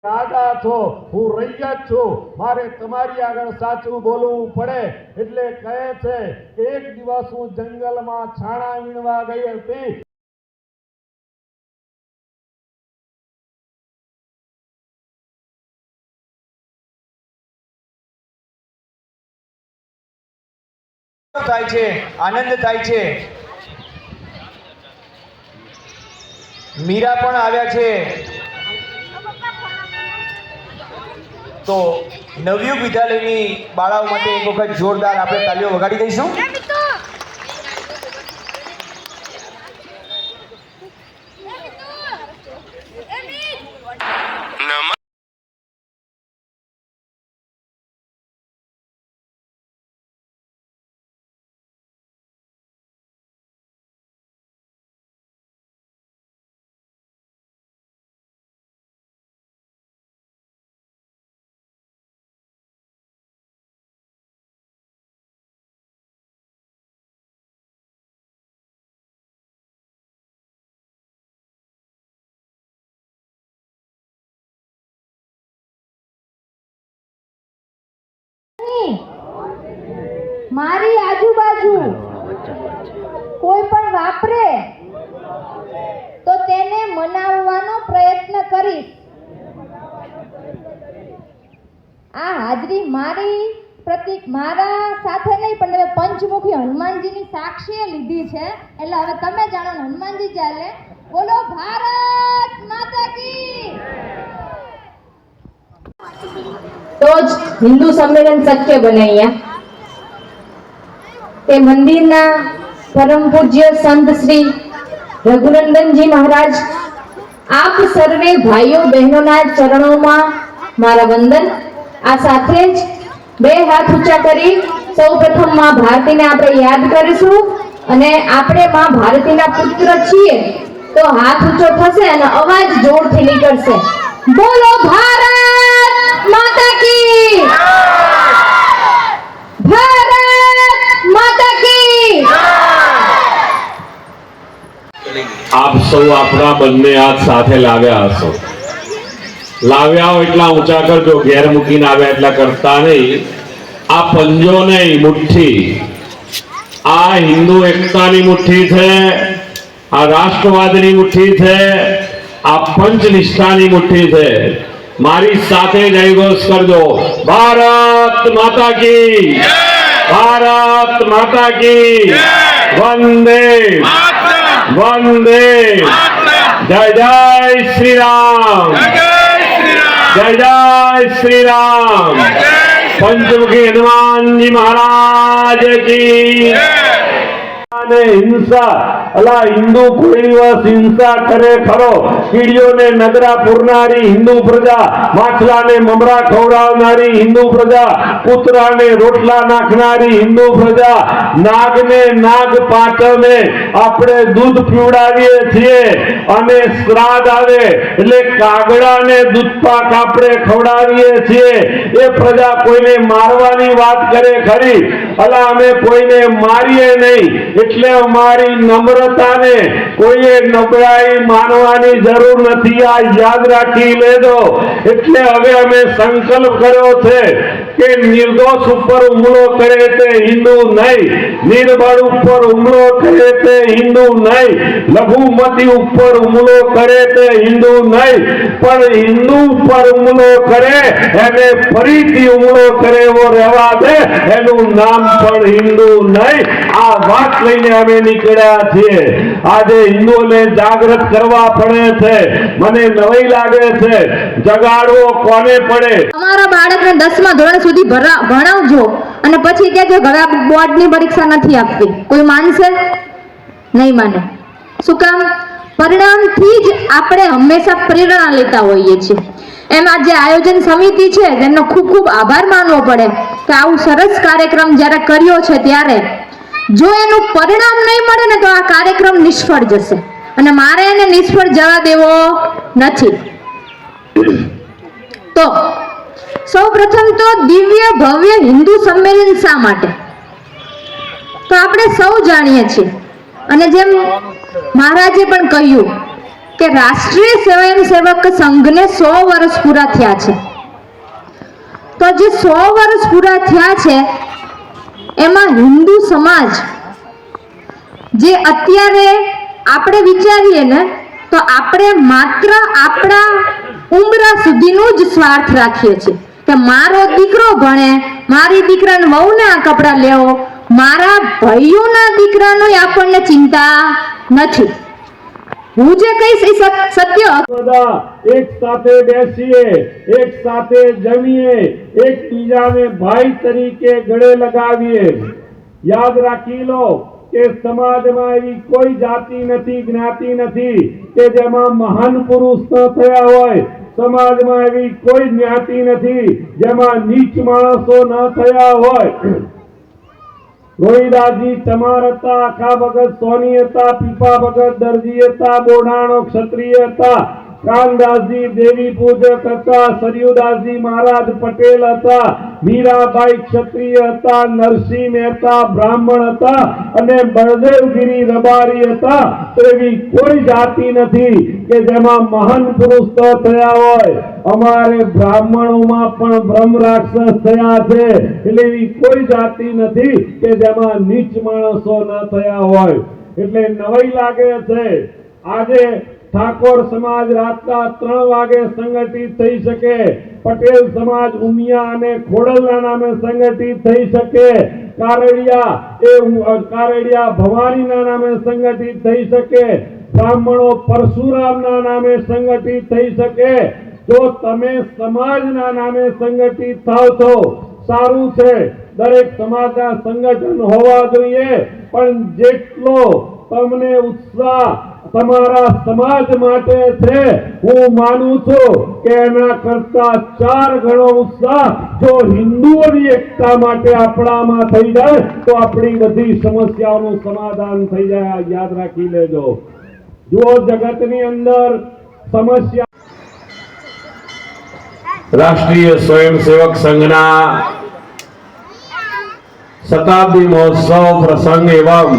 રાજા છો, હું રૈયત છું, મારે તમારી આગળ સાચું બોલવું પડે. એટલે કહે છે કે એક દિવસ હું જંગલમાં છાણા વીણવા ગઈ હતી. થાય છે, આનંદ થાય છે. મીરા પણ આવ્યા છે. તો નવયુગ વિદ્યાલયની બાળાઓ માટે એક વખત જોરદાર આપણે તાલીઓ વગાડી દઈશું. મારી આજુબાજુ કોઈ પણ વાપરે તો તેને મનાવવાનો પ્રયત્ન કરીશ. આ હાજરી મારા સાથે નહીં પણ તમે પંચમુખી હનુમાનજીની સાક્ષીએ લીધી છે. એટલે હવે તમે જાણો ને હનુમાનજી ચાલે. બોલો ભારત માતા કી. તો જ હિન્દુ સંમેલન શક્ય બને. અહીંયા તે મંદિરના પરમ પૂજ્ય સંત શ્રી રઘુનંદનજી મહારાજ, આપ સર્વે ભાઈઓ બહેનોના ચરણોમાં મારા વંદન. આ સાથે જ બે હાથ ઊંચા કરી સૌપ્રથમ માં ભારતીને આપણે યાદ કરીશું. અને આપણે માં ભારતીના પુત્ર છીએ તો હાથ ઊંચો થશે અને અવાજ જોરથી નીકળશે. બોલો ભારત માતા કી. ભારત માતા કી. આપ સૌ આપણા બંને હાથ સાથે લાવ્યા હશો. લાવ્યા હો એટલા ઊંચા કરજો, ઘેર મૂકીને આવ્યા એટલા કરતા નહીં. આ પંજો નહીં, મુઠ્ઠી. આ હિન્દુ એકતાની મુઠ્ઠી છે, આ રાષ્ટ્રવાદની મુઠ્ઠી છે, આ પંચનિષ્ઠાની મુઠ્ઠી છે. મારી સાથે જયઘોષ કરજો. ભારત માતા કી. ભારત માતા કી. વંદે વંદે. જય જય શ્રી રામ. જય જય શ્રી રામ. પંચમુખી હનુમાનજી મહારાજ કી. હિંસા અલા હિન્દુ કોઈ દિવસ હિંસા કરે ખરો? કીડીઓને નગરા પૂરનારી હિન્દુ પ્રજા, માછલાને મમરા ખવડાવનારી હિન્દુ પ્રજા, કૂતરાને રોટલા નાખનારી હિન્દુ પ્રજા, નાગને નાગ પાંચમે આપણે દૂધ પીવડાવીએ છીએ. અને શ્રાદ્ધ આવે એટલે કાગડાને દૂધપાક આપણે ખવડાવીએ છીએ. એ પ્રજા કોઈને મારવાની વાત કરે ખરી? અલા અમે કોઈને મારીએ નહીં. એટલે અમારી નમ્રતાને કોઈએ નબળાઈ માનવાની જરૂર નથી. આ યાદ રાખી લેજો. એટલે હવે અમે સંકલ્પ કર્યો છે કે નિર્દોષ ઉપર હુમલો કરે તે હિન્દુ નહીં, નિર્બળ ઉપર હુમલો કરે તે હિન્દુ નહીં, લઘુમતી ઉપર હુમલો કરે તે હિન્દુ નહીં, પણ હિન્દુ ઉપર હુમલો કરે એને ફરીથી હુમલો કરે એવો રહેવા દે, એનું નામ પણ હિન્દુ નહીં. આ વાત લઈને અમે નીકળ્યા છીએ. આજે હિન્દુઓને જાગૃત કરવા પડે છે. મને નવાઈ લાગે છે. જગાડવો કોને પડે? તમારા બાળકને 10મા ધોરણ સુધી ભણાવજો અને પછી કહેજો કે હવે બોર્ડની પરીક્ષા નથી આપવી. કોઈ માનશે? નહીં માને. શું કામ? પરિણામથી જ આપણે હંમેશા પ્રેરણા લેતા હોઈએ છીએ. એમ આજે આયોજન સમિતિ છે તેમનો ખૂબ ખૂબ આભાર માનવો પડે કે આવું સરસ કાર્યક્રમ જ્યારે કર્યો છે ત્યારે જો એનું પરિણામ નહીં મળે ને તો આ કાર્યક્રમ નિષ્ફળ જશે અને મારે એને નિષ્ફળ જવા દેવો નથી. તો સૌપ્રથમ તો દિવ્ય ભવ્ય હિન્દુ સંમેલન શા માટે? તો આપણે સૌ જાણીએ છીએ અને જેમ મહારાજે પણ કહ્યું કે રાષ્ટ્રીય સ્વયંસેવક સંઘને 100 વર્ષ પૂરા થયા છે. તો જે 100 વર્ષ પૂરા થયા છે એમાં હિન્દુ સમાજ જે અત્યારે આપણે વિચારીએ ને તો આપણે માત્ર આપણા ઉંમરા સુધીનું જ સ્વાર્થ રાખીએ છીએ કે મારો દીકરો ભણે, મારી દીકરાને વહુને આ કપડાં લેવો, મારા ભાઈઓના દીકરાનો આપણને ચિંતા નથી. હું જે કહીશ એ સત્ય. બધા એક સાથે બેસીએ, એક સાથે જમીએ, એકબીજાને ભાઈ તરીકે ગળે લગાવીએ. યાદ રાખી લો કે સમાજમાં એવી કોઈ જાતિ નથી, જ્ઞાતિ નથી કે જેમાં મહાન પુરુષ ન થયા હોય. સમાજમાં એવી કોઈ જ્ઞાતિ નથી જેમાં નીચ માણસો ન થયા હોય. રોહિદાસજી ચમાર હતા, આખા ભગત સોની હતા, પીપા ભગત દરજી હતા, બોડાણો ક્ષત્રિય હતા, કાનદાસજી દેવી પૂજક હતા, સરયુદાસજી મહારાજ પટેલ હતા, મીરાબાઈ ક્ષત્રિય હતા, નરસિંહ મહેતા બ્રાહ્મણ હતા અને બળદેવગીરી રબારી હતા. એવી કોઈ જાતિ નથી કે જેમાં મહાન પુરુષ ન થયા હોય. અમારે બ્રાહ્મણોમાં પણ બ્રહ્મ રાક્ષસ થયા છે. એટલે એવી કોઈ જાતિ નથી કે જેમાં નીચ માણસો ન થયા હોય. એટલે નવાઈ લાગે છે આજે ઠાકોર સમાજ રાતના 3 વાગે સંગઠિત થઈ શકે, પટેલ સમાજ ઉમિયા અને ખોડલના નામે સંગઠિત થઈ શકે, કારડિયા ભવાનીના નામે સંગઠિત થઈ શકે, બ્રાહ્મણો પરશુરામના નામે સંગઠિત થઈ શકે. જો તમે સમાજના નામે સંગઠિત થાવ છો સારું છે, દરેક સમાજના સંગઠન હોવા જોઈએ, પણ જેટલો તમને ઉત્સાહ તમારા સમાજ માટે છે હું માનું છું કે એના કરતા 4 ગણો ઉત્સાહ જો હિન્દુઓની એકતા માટે આપણામાં થઈ જાય તો આપણી બધી સમસ્યાઓનું સમાધાન થઈ જાય. યાદ રાખી લેજો. જુઓ, જગતની અંદર સમસ્યા. રાષ્ટ્રીય સ્વયંસેવક સંઘના શતાબ્દી મહોત્સવ પ્રસંગ એવં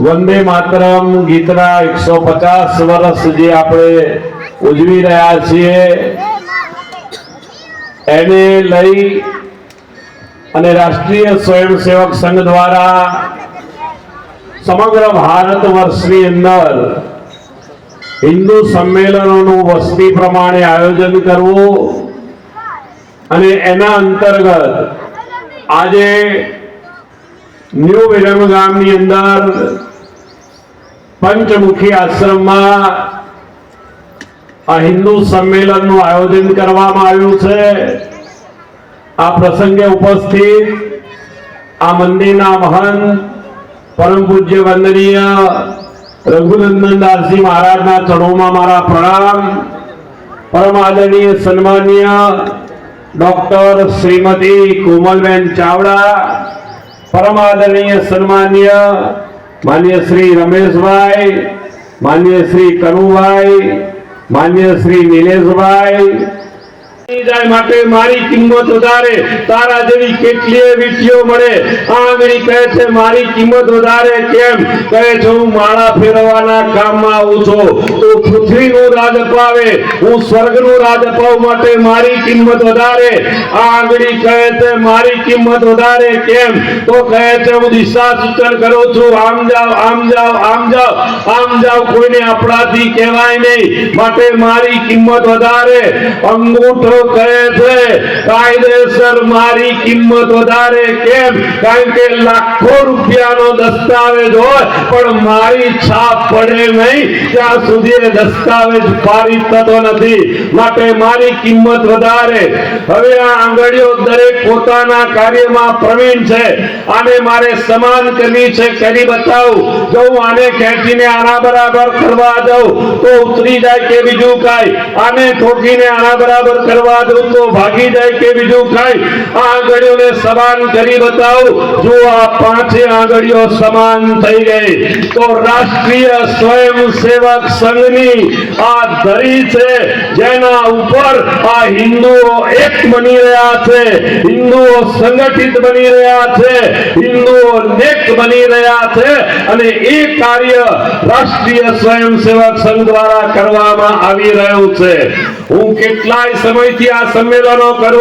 વંદે માતરમ ગીતના 150 વર્ષ જે આપણે ઉજવી રહ્યા છીએ એને લઈ અને રાષ્ટ્રીય સ્વયંસેવક સંઘ દ્વારા સમગ્ર ભારત વર્ષની અંદર હિન્દુ સંમેલનોનું વસ્તી પ્રમાણે આયોજન કરવું અને એના અંતર્ગત આજે ન્યૂ વિરમગામની અંદર પંચમુખી આશ્રમમાં આ હિન્દુ સંમેલનનું આયોજન કરવામાં આવ્યું છે. આ પ્રસંગે ઉપસ્થિત આ મંદિરના મહંત પરમ પૂજ્ય વંદનીય રઘુનંદનદાસજી મહારાજના ચરણોમાં મારા પ્રણામ. પરમ આદરણીય સન્માનીય ડોક્ટર શ્રીમતી કોમલબેન ચાવડા, પરમ આદરણીય સન્માનીય માન્ય શ્રી રમેશભાઈ, માન્ય શ્રી કનુભાઈ, માન્ય શ્રી નિલેશભાઈ માટે મારી કિંમત વધારે, તારા જેવી કેટલીય વીટીઓ મળે. આંગળી કહે છે મારી કિંમત વધારે કેમ? કહે છે હું માળા ફેરવવાના કામમાં આવું છું. તું પૃથ્વીનું રાજ અપાવે, હું સ્વર્ગનું રાજ અપાવ માટે મારી કિંમત વધારે. આંગળી કહે છે મારી કિંમત વધારે કેમ? તો કહે છે હું દિશા સૂચન કરું છું, આમ જાઓ, આમ જાઓ, આમ જાઓ, આમ જાઓ. કોઈને આપણાથી કહેવાય નહીં માટે મારી કિંમત વધારે. અંગૂઠો કહે છે કાયદેસર મારી કિંમત વધારે કેમ? કારણ કે લાખો રૂપિયાનો દસ્તાવેજ હોય પણ મારી છાપ પડે નહીં ત્યાં સુધી એ દસ્તાવેજ પારિત થતો નથી માટે મારી કિંમત વધારે. હવે આ આંગળીઓ દરેક પોતાના કાર્યમાં પ્રવીણ છે. આને મારે સમાન કરવી છે, કરી બતાવું. જો હું આને ખેંચીને આના બરાબર કરવા જાઉં તો ઉતરી જાય કે બીજું કાંઈ, આને ઠોકીને આના બરાબર કરવા આશીર્વાદ રૂપો ભાગી જાય કે બીજું કાંઈ આ આંગળીઓને સમાન કરી બતાવું જો આ પાંચે આંગળીઓ સમાન થઈ ગઈ તો રાષ્ટ્રીય સ્વયંસેવક સંઘની આ ધરી છે જેના ઉપર આ હિન્દુઓ એક બની રહ્યા છે, હિન્દુઓ સંગઠિત બની રહ્યા છે, હિન્દુઓ નેક બની રહ્યા છે અને એ કાર્ય રાષ્ટ્રીય સ્વયંસેવક સંઘ દ્વારા કરવામાં આવી રહ્યું છે. હું કેટલાય સમયથી આ સંમેલનો કરું